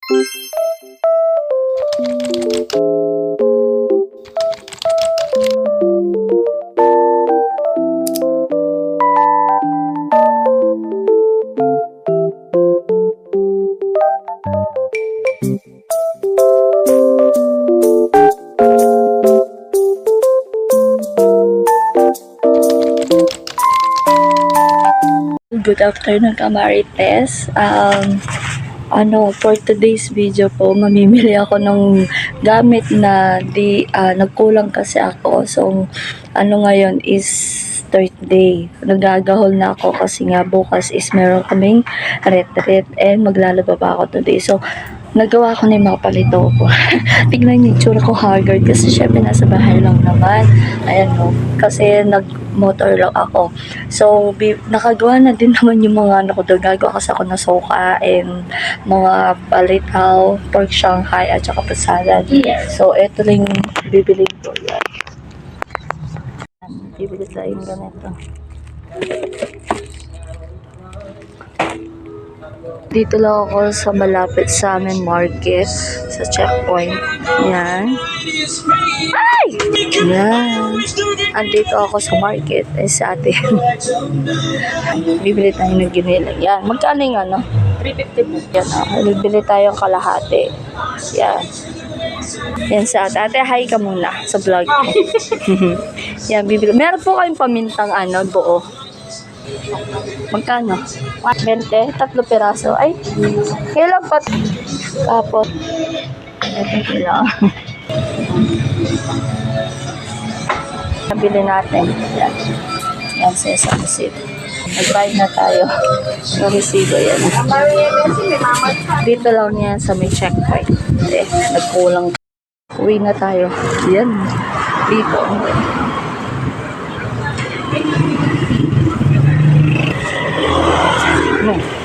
Good afternoon, Kamarites. For today's video po, mamimili ako ng gamit na nagkulang kasi ako. So, ngayon is third day. Nagagahol na ako kasi nga bukas is meron kaming retreat and maglalaba pa ako today. So, nagawa ko na yung mga palito ko. Tignan niyo yung tsura ko, haggard kasi syempre nasa bahay lang naman. Ayan mo, kasi nag-motor lang ako. So, nakagawa na din naman yung mga ko doon. Gagawa kasi ako na soka and mga palitaw, pork Shanghai at saka pasalad. So, ito lang yung bibili ko. Yan. Bibili tayong ganito. Dito lang ako sa malapit sa amin market, sa checkpoint. Yan. Ay! Yan. Andito ako sa market, sa atin. Bibili tayo ng giniling. Yan. Magkano yung 350 po. Yan. Bibili tayong kalahati. Yan. Yan sa ate. Ate, hi ka muna sa vlog ko. Yan, bibili. Meron po kayong pamintang buo. Magkano? 20? 3 piraso. Ay, kailan pa? Tapos, ito kailangan. Nabili natin. Yan. Yan sa isang resibo. Nag-buy na tayo. Yung resibo yan. Dito lang yan sa may checkpoint. Nagkulang. Uwi na tayo. Yan. Dito.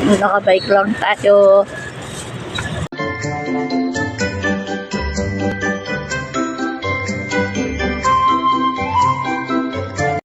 Nakabike lang tayo.